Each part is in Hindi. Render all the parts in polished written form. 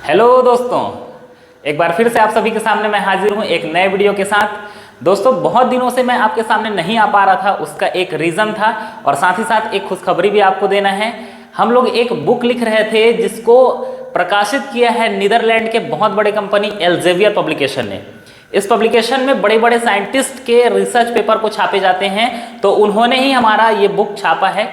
हेलो दोस्तों, एक बार फिर से आप सभी के सामने मैं हाजिर हूं एक नए वीडियो के साथ। दोस्तों, बहुत दिनों से मैं आपके सामने नहीं आ पा रहा था, उसका एक रीज़न था और साथ ही साथ एक खुशखबरी भी आपको देना है। हम लोग एक बुक लिख रहे थे जिसको प्रकाशित किया है नीदरलैंड के बहुत बड़े कंपनी एल्जेवियर पब्लिकेशन ने। इस पब्लिकेशन में बड़े बड़े साइंटिस्ट के रिसर्च पेपर को छापे जाते हैं, तो उन्होंने ही हमारा ये बुक छापा है।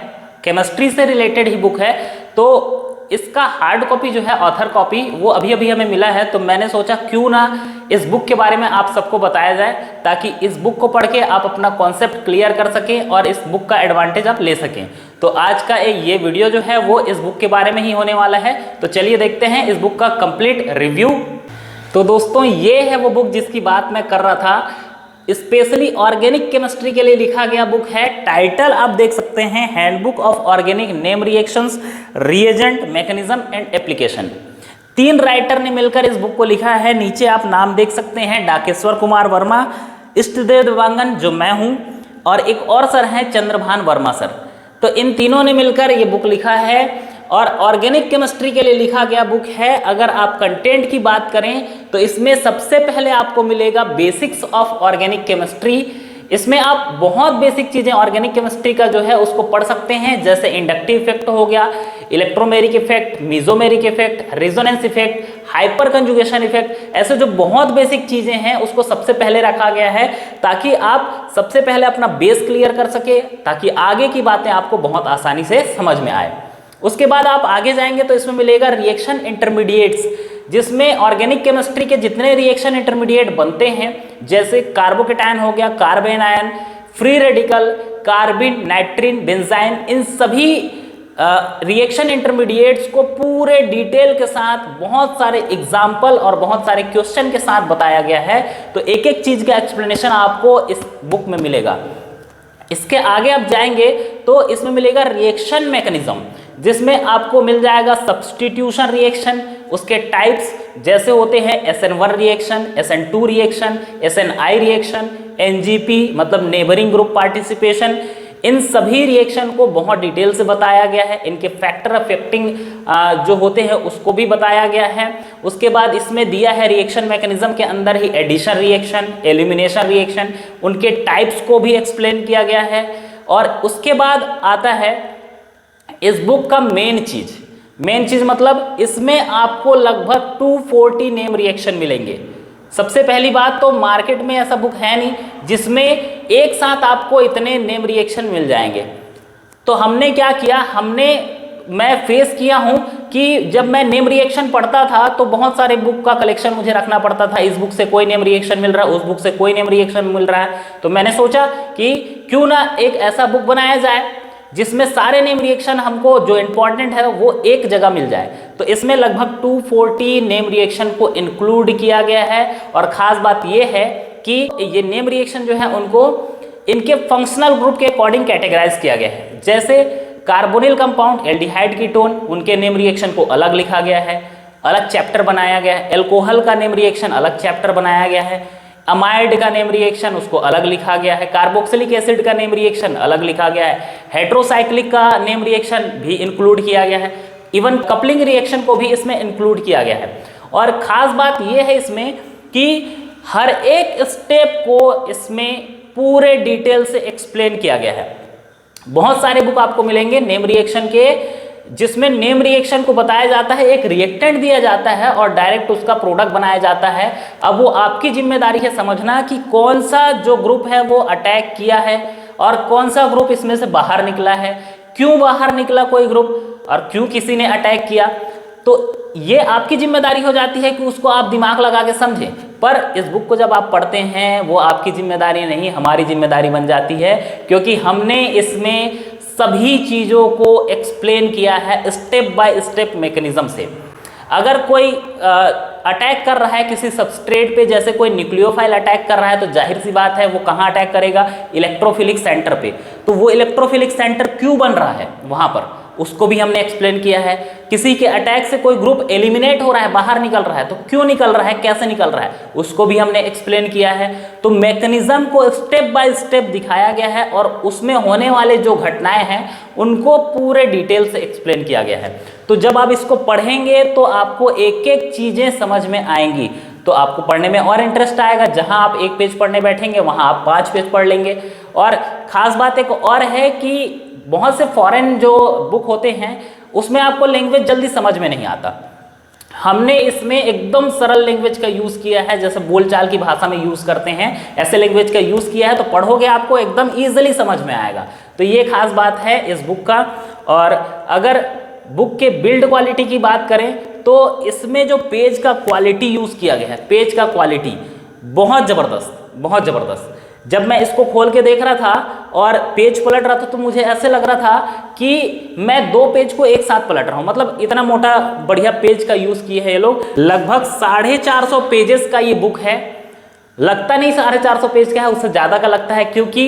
केमिस्ट्री से रिलेटेड ही बुक है, तो इसका हार्ड कॉपी जो है, ऑथर कॉपी, वो अभी अभी हमें मिला है। तो मैंने सोचा क्यों ना इस बुक के बारे में आप सबको बताया जाए, ताकि इस बुक को पढ़ के आप अपना कॉन्सेप्ट क्लियर कर सकें और इस बुक का एडवांटेज आप ले सकें। तो आज का ये वीडियो जो है वो इस बुक के बारे में ही होने वाला है। तो चलिए देखते हैं इस बुक का कंप्लीट रिव्यू। तो दोस्तों, ये है वो बुक जिसकी बात मैं कर रहा था। स्पेशली ऑर्गेनिक केमिस्ट्री के लिए लिखा गया बुक है। टाइटल आप देख सकते हैं, handbook of organic name reactions, reagent, mechanism and application. 3 writer ने मिलकर इस बुक को लिखा है। नीचे आप नाम देख सकते हैं, डाकेश्वर कुमार वर्मा, इष्टदेव देवांगन जो मैं हूं, और एक और सर हैं चंद्रभान वर्मा सर। तो इन तीनों ने मिलकर ये बुक लिखा है और ऑर्गेनिक केमिस्ट्री के लिए लिखा गया बुक है। अगर आप कंटेंट की बात करें तो इसमें सबसे पहले आपको मिलेगा बेसिक्स ऑफ ऑर्गेनिक केमिस्ट्री। इसमें आप बहुत बेसिक चीजें ऑर्गेनिक केमिस्ट्री का जो है उसको पढ़ सकते हैं, जैसे इंडक्टिव इफेक्ट हो गया, electromeric effect, mesomeric effect, resonance effect, hyper conjugation effect. ऐसे जो बहुत बेसिक चीजें हैं उसको सबसे पहले रखा गया है, ताकि आप सबसे पहले अपना बेस क्लियर कर सके, ताकि आगे की बातें आपको बहुत आसानी से समझ में आए। उसके बाद आप आगे जाएंगे तो इसमें मिलेगा रिएक्शन इंटरमीडिएट्स, जिसमें ऑर्गेनिक केमिस्ट्री के जितने रिएक्शन इंटरमीडिएट बनते हैं, जैसे कार्बोकेटायन हो गया, carbon ion, free radical, कार्बिन, नाइट्रिन, benzene, इन सभी रिएक्शन इंटरमीडिएट्स को पूरे डिटेल के साथ, बहुत सारे एग्जाम्पल और बहुत सारे क्वेश्चन के साथ बताया गया है। तो एक एक चीज का एक्सप्लेनेशन आपको इस बुक में मिलेगा। इसके आगे आप जाएंगे तो इसमें मिलेगा रिएक्शन मैकेनिज्म, जिसमें आपको मिल जाएगा सब्स्टिट्यूशन रिएक्शन, उसके टाइप्स जैसे होते हैं SN1 reaction, SN2 reaction, SNI reaction, NGP मतलब नेबरिंग ग्रुप पार्टिसिपेशन। इन सभी रिएक्शन को बहुत डिटेल से बताया गया है। इनके फैक्टर अफेक्टिंग जो होते हैं उसको भी बताया गया है। उसके बाद इसमें दिया है रिएक्शन मैकेनिज्म के अंदर ही एडिशन रिएक्शन, एलिमिनेशन रिएक्शन, उनके टाइप्स को भी एक्सप्लेन किया गया है। और उसके बाद आता है इस बुक का मेन चीज मतलब इसमें आपको लगभग 240 नेम रिएक्शन मिलेंगे। सबसे पहली बात तो मार्केट में ऐसा बुक है नहीं जिसमें एक साथ आपको इतने नेम रिएक्शन मिल जाएंगे। तो हमने क्या किया, मैं फेस किया हूं कि जब मैं नेम रिएक्शन पढ़ता था तो बहुत सारे बुक का कलेक्शन मुझे रखना पड़ता था। इस बुक से कोई नेम रिएक्शन मिल रहा है, उस बुक से कोई नेम रिएक्शन मिल रहा है। तो मैंने सोचा कि क्यों ना एक ऐसा बुक बनाया जाए जिसमें सारे नेम रिएक्शन हमको जो इंपॉर्टेंट है वो एक जगह मिल जाए। तो इसमें लगभग 240 नेम रिएक्शन को इंक्लूड किया गया है। और खास बात ये है कि ये नेम रिएक्शन जो है उनको इनके फंक्शनल ग्रुप के अकॉर्डिंग कैटेगराइज किया गया है। जैसे कार्बोनिल कंपाउंड, एल्डिहाइड कीटोन, उनके नेम रिएक्शन को अलग लिखा गया है, अलग चैप्टर बनाया गया है। एल्कोहल का नेम रिएक्शन अलग चैप्टर बनाया गया है। अमाइड का नेम रिएक्शन उसको अलग लिखा गया है। कार्बोक्सिलिक एसिड का नेम रिएक्शन अलग लिखा गया है। हेट्रोसाइक्लिक का नेम रिएक्शन भी इंक्लूड किया गया है। इवन कपलिंग रिएक्शन को भी इसमें इंक्लूड किया गया है। और खास बात यह है इसमें कि हर एक स्टेप को इसमें पूरे डिटेल से एक्सप्लेन किया गया है। बहुत सारे बुक आपको मिलेंगे नेम रिएक्शन के, जिसमें नेम रिएक्शन को बताया जाता है, एक रिएक्टेंट दिया जाता है और डायरेक्ट उसका प्रोडक्ट बनाया जाता है। अब वो आपकी जिम्मेदारी है समझना कि कौन सा जो ग्रुप है वो अटैक किया है और कौन सा ग्रुप इसमें से बाहर निकला है, क्यों बाहर निकला कोई ग्रुप और क्यों किसी ने अटैक किया। तो ये आपकी जिम्मेदारी हो जाती है कि उसको आप दिमाग लगा के समझें। पर इस बुक को जब आप पढ़ते हैं वो आपकी जिम्मेदारी नहीं, हमारी जिम्मेदारी बन जाती है, क्योंकि हमने इसमें सभी चीज़ों को एक्सप्लेन किया है स्टेप बाय स्टेप मैकेनिज्म से। अगर कोई अटैक कर रहा है किसी सबस्ट्रेट पे, जैसे कोई न्यूक्लियोफाइल अटैक कर रहा है, तो जाहिर सी बात है वो कहाँ अटैक करेगा, इलेक्ट्रोफिलिक सेंटर पे। तो वो इलेक्ट्रोफिलिक सेंटर क्यों बन रहा है वहाँ पर, उसको भी हमने एक्सप्लेन किया है। किसी के अटैक से कोई ग्रुप एलिमिनेट हो रहा है, बाहर निकल रहा है, तो क्यों निकल रहा है, कैसे निकल रहा है, उसको भी हमने एक्सप्लेन किया है। तो मैकेनिज्म को स्टेप बाय स्टेप दिखाया गया है और उसमें होने वाले जो घटनाएं हैं उनको पूरे डिटेल से एक्सप्लेन किया गया है। तो जब आप इसको पढ़ेंगे तो आपको एक एक चीजें समझ में आएंगी, तो आपको पढ़ने में और इंटरेस्ट आएगा। जहां आप एक पेज पढ़ने बैठेंगे वहां आप 5 पेज पढ़ लेंगे। और खास बात एक और है कि बहुत से फॉरेन जो बुक होते हैं उसमें आपको लैंग्वेज जल्दी समझ में नहीं आता। हमने इसमें एकदम सरल लैंग्वेज का यूज किया है, जैसे बोलचाल की भाषा में यूज करते हैं ऐसे लैंग्वेज का यूज किया है, तो पढ़ोगे आपको एकदम इजीली समझ में आएगा। तो ये खास बात है इस बुक का। और अगर बुक के बिल्ड क्वालिटी की बात करें तो इसमें जो पेज का क्वालिटी यूज किया गया है, पेज का क्वालिटी बहुत जबरदस्त, बहुत जबरदस्त। जब मैं इसको खोल के देख रहा था और पेज पलट रहा था तो मुझे ऐसे लग रहा था कि मैं 2 पेज को एक साथ पलट रहा हूं। मतलब इतना मोटा बढ़िया पेज का यूज किए हैं ये लोग। लगभग 450 पेजेस का ये बुक है। लगता नहीं 450 पेज का है, उससे ज़्यादा का लगता है, क्योंकि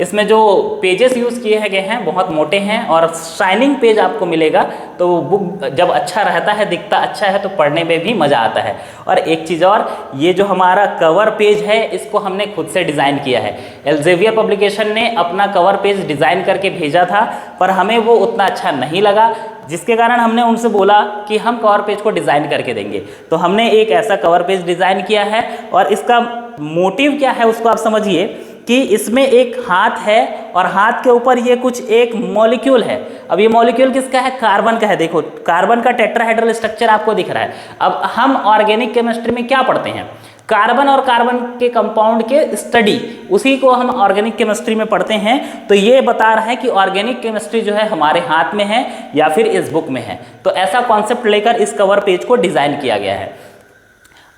इसमें जो पेजेस यूज़ किए गए हैं बहुत मोटे हैं और शाइनिंग पेज आपको मिलेगा। तो बुक जब अच्छा रहता है, दिखता अच्छा है, तो पढ़ने में भी मज़ा आता है। और एक चीज़ और, ये जो हमारा कवर पेज है इसको हमने खुद से डिज़ाइन किया है। एल्जेवियर पब्लिकेशन ने अपना कवर पेज डिज़ाइन करके भेजा था, पर हमें वो उतना अच्छा नहीं लगा, जिसके कारण हमने उनसे बोला कि हम कवर पेज को डिज़ाइन करके देंगे। तो हमने एक ऐसा कवर पेज डिज़ाइन किया है। और इसका मोटिव क्या है उसको आप समझिए कि इसमें एक हाथ है और हाथ के ऊपर ये कुछ एक मॉलिक्यूल है। अब ये मॉलिक्यूल किसका है? कार्बन का है। देखो कार्बन का टेट्राहेड्रल स्ट्रक्चर आपको दिख रहा है। अब हम ऑर्गेनिक केमिस्ट्री में क्या पढ़ते हैं? कार्बन और कार्बन के कंपाउंड के स्टडी, उसी को हम ऑर्गेनिक केमिस्ट्री में पढ़ते हैं। तो ये बता रहा है कि ऑर्गेनिक केमिस्ट्री जो है हमारे हाथ में है या फिर इस बुक में है। तो ऐसा कॉन्सेप्ट लेकर इस कवर पेज को डिज़ाइन किया गया है।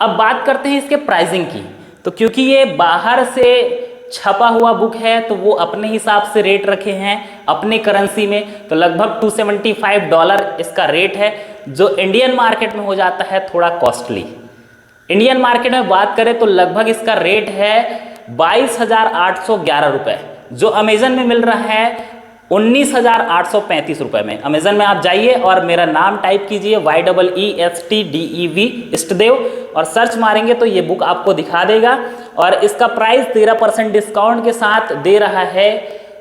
अब बात करते हैं इसके प्राइसिंग की। तो क्योंकि ये बाहर से छपा हुआ बुक है तो वो अपने हिसाब से रेट रखे हैं अपने करेंसी में। तो लगभग $275 इसका रेट है, जो इंडियन मार्केट में हो जाता है थोड़ा कॉस्टली। इंडियन मार्केट में बात करें तो लगभग इसका रेट है 22,811 रुपये, जो अमेजन में मिल रहा है 19,835 रुपये में। अमेजन में आप जाइए और मेरा नाम टाइप कीजिए YEESTDEV इष्टदेव और सर्च मारेंगे तो ये बुक आपको दिखा देगा। और इसका प्राइस 13% डिस्काउंट के साथ दे रहा है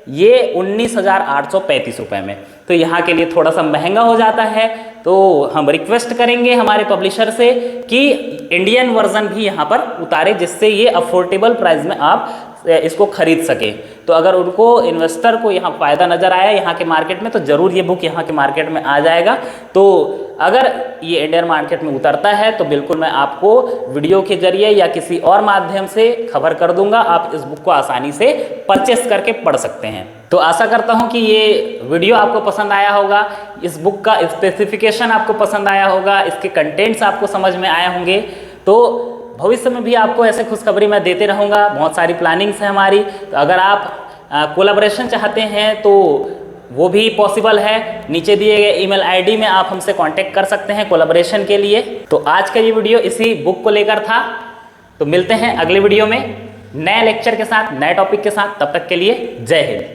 ये 19,835 रुपये में। तो यहाँ के लिए थोड़ा सा महंगा हो जाता है। तो हम रिक्वेस्ट करेंगे हमारे पब्लिशर से कि इंडियन वर्जन भी यहाँ पर उतारे, जिससे ये अफोर्डेबल प्राइस में आप इसको खरीद सके। तो अगर उनको इन्वेस्टर को यहाँ फ़ायदा नज़र आया यहाँ के मार्केट में, तो ज़रूर ये बुक यहाँ के मार्केट में आ जाएगा। तो अगर ये इंडियन मार्केट में उतरता है तो बिल्कुल मैं आपको वीडियो के जरिए या किसी और माध्यम से खबर कर दूंगा। आप इस बुक को आसानी से परचेस करके पढ़ सकते हैं। तो आशा करता हूँ कि ये वीडियो आपको पसंद आया होगा, इस बुक का स्पेसिफिकेशन आपको पसंद आया होगा, इसके कंटेंट्स आपको समझ में आए होंगे। तो भविष्य में भी आपको ऐसे खुशखबरी मैं देते रहूँगा। बहुत सारी प्लानिंग्स है हमारी। तो अगर आप कोलैबोरेशन चाहते हैं तो वो भी पॉसिबल है। नीचे दिए गए ईमेल आईडी में आप हमसे कांटेक्ट कर सकते हैं कोलैबोरेशन के लिए। तो आज का ये वीडियो इसी बुक को लेकर था। तो मिलते हैं अगले वीडियो में नए लेक्चर के साथ, नए टॉपिक के साथ। तब तक के लिए जय हिंद।